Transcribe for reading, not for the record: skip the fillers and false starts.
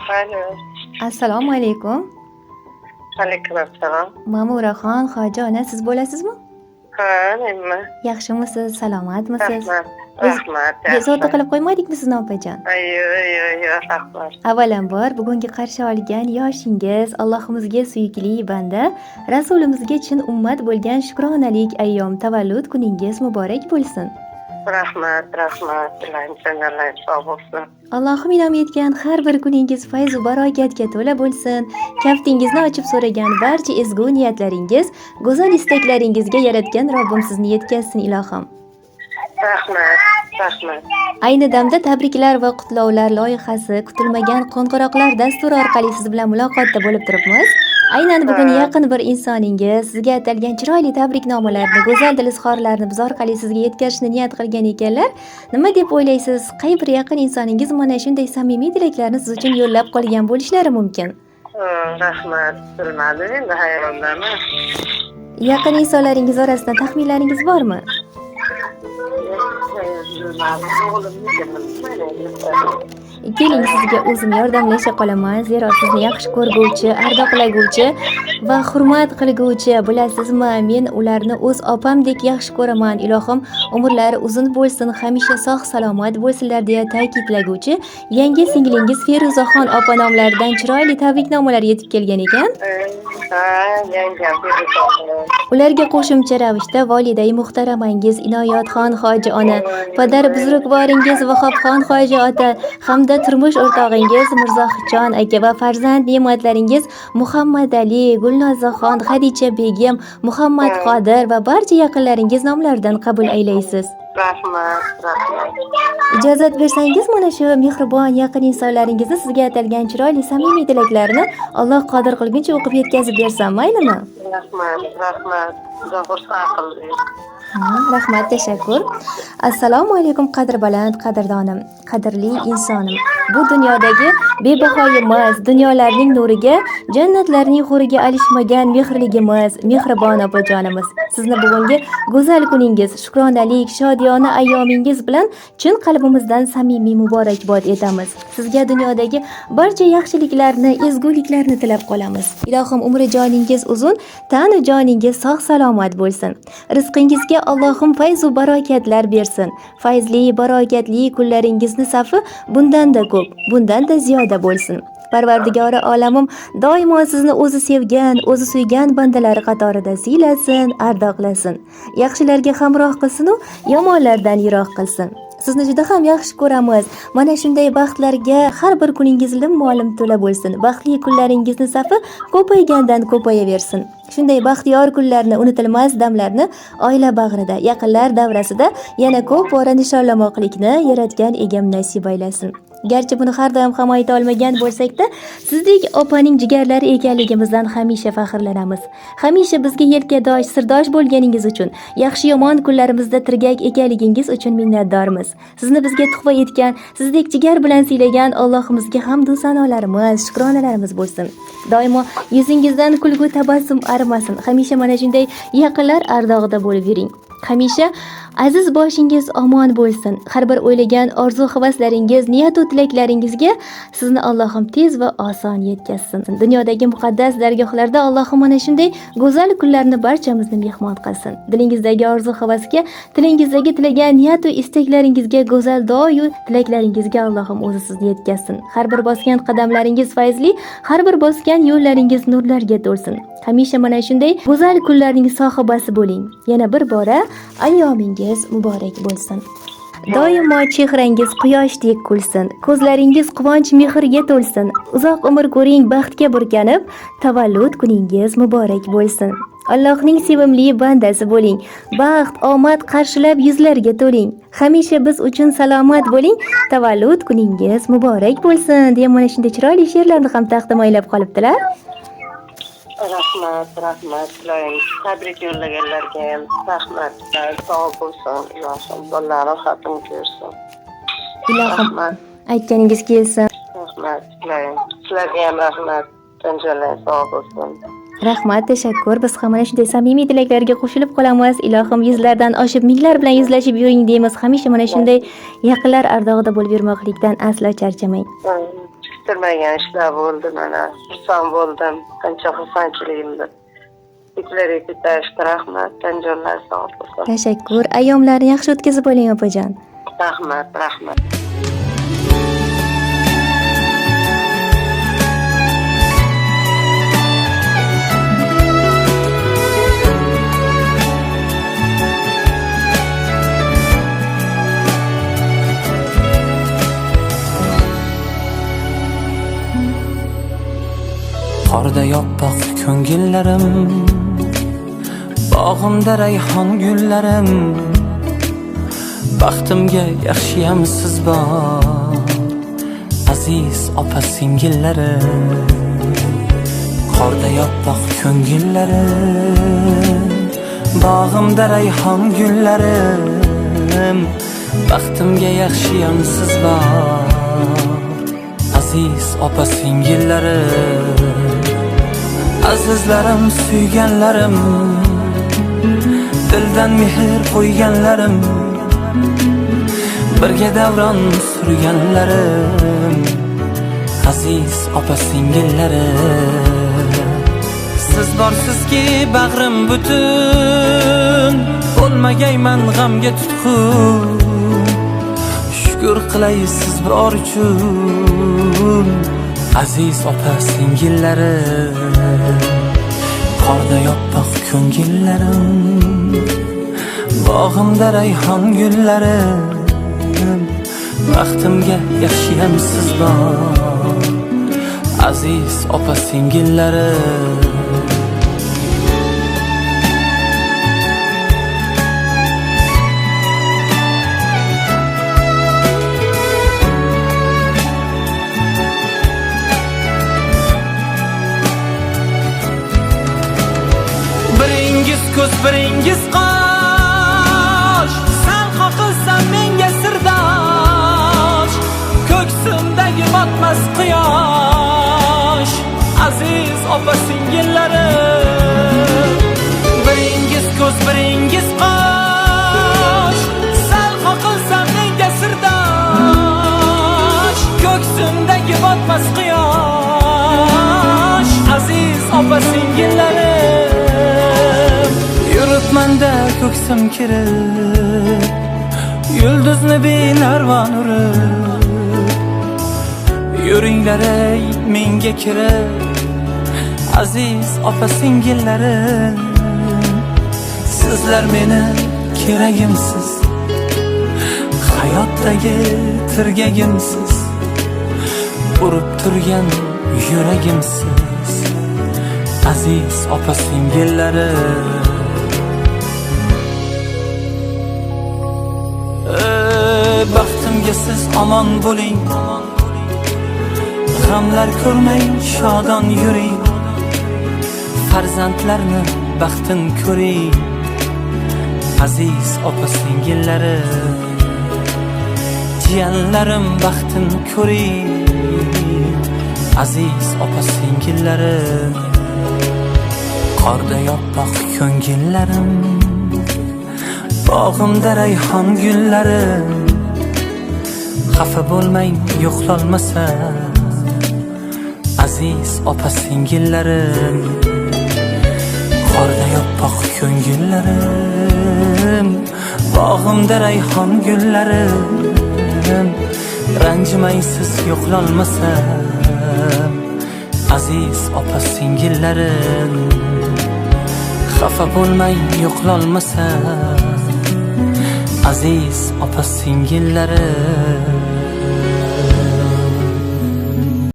Alo. Assalomu alaykum. Alaykum assalom. Ma'muraxon hoji ona siz bo'lasizmi? Ha, menman. Yaxshimisiz, salomatmisiz? Rahmat. Biz Rahmat. bezovta qilib qo'ymadikmi sizni opajon? Yo'q, rahmat. Avvalambor bugungi qarshi olgan yoshingiz Allohimizga suyukli banda, Rasulimizga chin ummat bo'lgan shukronalik ayyom tavallud kuningiz muborak bo'lsin. Rahmat. Ilohim senlarga sog' bo'lsin. Allohim inom etgan har bir kuningiz fayz va barokatga to'la bo'lsin. Kaftingizni ochib so'ragan barcha ezgu niyatlaringiz, go'zal istaklaringizga yaratgan Robbim sizni yetkazsin ilohim. Rahmat. Ayni damda tabriklar va qutlovlar loyihasi kutilmagan qo'ng'iroqlar dasturi orqali siz bilan muloqotda bo'lib turibmiz. Aynan bugun yaqin bir insoningiz sizga atalgan chiroyli tabriknomalarni, go'zal dil izhorlarini biz orqali sizga yetkazishni niyat qilgan ekanlar. Nima deb o'ylaysiz? Qay bir yaqin insoningiz mana shunday samimiy tilaklarni siz uchun yo'llab qolgan bo'lishlari mumkin? Rahmat. Bilmadim, endi hayrondaman. Yaqin insonlaringiz orasida taxminlaringiz bormi? Keling sizga o'zim yordamlasha qolaman. Zero sizni yaxshi ko'rguvchi, ardoqlaguvchi va hurmat qilguvchi, bilasizmi, men ularni o'z opamdek yaxshi ko'raman. Ilohim umrlari uzun bo'lsin, hamisha sog' salomat bo'lsinlar deya ta'kidlaguvchi yangi singlingiz Feruzaxon opa nomlaridan chiroyli tabriknomalar yetib kelgan ekan. Ularga qo'shimcha ravishda volidai muhtaramangiz Inoyatxon hoji ona, padar buzrukvoringiz Vahobxon hoji ota hamda turmush o'rtog'ingiz Mirzohidjon aka va farzand ne'matlaringiz Muhammad Ali, Gulnozaxon, Xadicha begim, Muhammad Qodir va barcha yaqinlaringiz nomlaridan qabul aylaysiz. Rahmat. Ijozat bersangiz mana shu mehribon yaqin insonlaringizni sizga atalgan chiroyli samimiy tilaklarni Alloh qodir qilguncha o'qib yetkazib bersam, maylimi? Rahmat. Xudo xursand qilsin. Rahmat, tashakkur. Assalomu alaykum qadrbaland qadrdonim, qadrli insonim. Bu dunyodagi bebahoyimiz, dunyolarning nuriga, jannatlarning huriga alishmagan mehrligimiz, mehribon opajonimiz. Sizni bugungi go'zal kuningiz, shukronalik, shodiyona ayyomingiz bilan chin qalbimizdan samimiy muborakbod etamiz. Sizga dunyodagi barcha yaxshiliklarni, ezguliklarni tilab qolamiz. Ilohim umri joningiz uzun, tanu joningiz sog' salomat bo'lsin. Rizqingizga Allohim fayz va barokatlar bersin. Fayzli, barokatli kunlaringizni safi bundan-da ko'p, bundan-da ziyoda bo'lsin. Parvardigori olamim doimo sizni o'zi sevgan, o'zi suygan bandalari qatorida siylasin, ardoqlasin. Yaxshilarga hamroh qilsin u yomonlardan yiroq qilsin. Sizni juda ham yaxshi ko'ramiz. Mana shunday baxtlarga har bir kuningiz lim-molim to'la bo'lsin. Baxtli kunlaringizni safi ko'paygandan ko'payaversin. Shunday baxtiyor kunlarni, unutilmas damlarni oila bag'rida, yaqinlar davrasida yana ko'p bora nishonlamoqlikni yaratgan egam nasib aylasin. Garchi buni har doim ham ayta olmagan bo'lsak-da, sizdek opaning jigarlari ekanligimizdan hamisha faxrlanamiz. Hamisha bizga yelkadosh, sirdosh bo'lganingiz uchun, yaxshi yomon kunlarimizda tirgak ekanligingiz uchun minnatdormiz. Sizni bizga tuhfa etgan, sizdek jigar bilan siylagan Allohimizga hamd va sanolarimiz, shukronalarimiz bo'lsin. Doimo yuzingizdan kulgu tabassum arimasin. Hamisha mana shunday yaqinlar ardog'ida bo'lib yuring. Hamisha aziz boshingiz omon bo'lsin. Har bir o'ylagan orzu-havaslaringiz, niyat va tilaklaringizga sizni Allohim tez va oson yetkazsin. Dunyodagi muqaddas dargohlarda Allohim mana shunday go'zal kunlarni barchamizni mehmon qilsin. Dilingizdagi orzu-havasga, tilingizdagi tilagan niyat va istaklaringizga, go'zal duo va tilaklaringizga Allohim o'zi sizni yetkazsin. Har bir bosgan qadamlaringiz fayzli, har bir bosgan yo'llaringiz nurlarga to'lsin. Hamisha mana shunday go'zal kunlarning sohibasi bo'ling. Yana bir bora ayyomingiz muborak bo'lsin. Doimo chehrangiz quyoshdek kulsin, ko'zlaringiz quvonch mehrga to'lsin. Uzoq umr ko'ring, baxtga burkanib, tavallud kuningiz muborak bo'lsin. Allohning sevimli bandasi bo'ling. Baxt, omad qarshilab yuzlarga to'ling. Hamisha biz uchun salomat bo'ling. Tavallud kuningiz muborak bo'lsin deya mana shunday chiroyli she'rlarni ham taqdim aylab qolibdilar. Rahmat. Tabrik yo'llaganlarga ham rahmat. Sog' bo'lsin. Ilohim bolalarini rohatin ko'rsin. Ilohim aytganingiz kelsin. Rahmat. Sizlarga ham rahmat. Tanjalar sog' bo'lsin. Rahmat, tashakkur. Biz ham mana shunday samimiy tilaklarga qo'shilib qolamiz. Ilohim yuzlardan oshib minglar bilan yuzlashib yuring deymiz. Hamisha mana shunday yaqinlar ardog'ida bo'lib yurmoqlikdan aslo charchamang. kutilmagan ishlar bo'ldi mana. Xursand bo'ldim. Qancha xursandchiligimni yuklariga ko'tarishga rahmat. Tanjonlar sog' bo'lsin. Tashakkur. Ayyomlarni yaxshi o'tkazib oling opajon. Rahmat. Qorda yoppoq ko'ngillarim, bog'imda rayhon gullarim, baxtimga yaxshiyam siz bor, aziz opa singillarim. Qorda yoppoq ko'ngillarim, bog'imda rayhon gullarim, baxtimga yaxshiyam siz bor, aziz opa singillarim. Azizlarim, suyganlarim, dildan mehr qo'yganlarim, birga davron surganlarim, aziz opa singillarim. Siz borsizki bag'rim butun, bo'lmagayman g'amga tutqun. Shukr qilay siz bor uchun, aziz opa singillarim. Qorda yoppoq ko'ngillarim, bog'imda rayhon gullarim, baxtimga yaxshiyam siz bor, aziz opa singillarim. Ko'z biringiz qosh, sal qoqilsam menga sirdosh, ko'ksimdagi botmas quyosh, aziz opa singillarim. Biringiz ko'z biringiz qosh, sal qoqilsam menga sirdosh, ko'ksimdagi botmas quyosh, aziz opa singillarim. Yuribmanda ko'ksim kirib, yulduzni binarvon urib, yuringlar ey menga kirib, aziz opa singillarim. Sizlar meni keragimsiz, hayotdagi tirgagimsiz, urib turgan yuragimsiz, aziz opa singillarim. Baxtimga siz omon bo'ling, g'amlar ko'rmay shodon yuring, farzandlarni baxtin ko'ring, aziz opa singillarim. Jiyanlarim baxtin ko'ring, aziz opa singillarim. Qorda yoppoq ko'ngillarim, bog'imda rayhon gullarim, xafa bo'lmang yo'qlolmasa, aziz opa singillarim. Qorda yoppoq ko'ngillarim, bog'imda rayhon gullarim, ranjimaysiz yo'qlolmasa, aziz opa singillarim. Xafa bo'lmang yo'qlolmasa, aziz opa singillarim.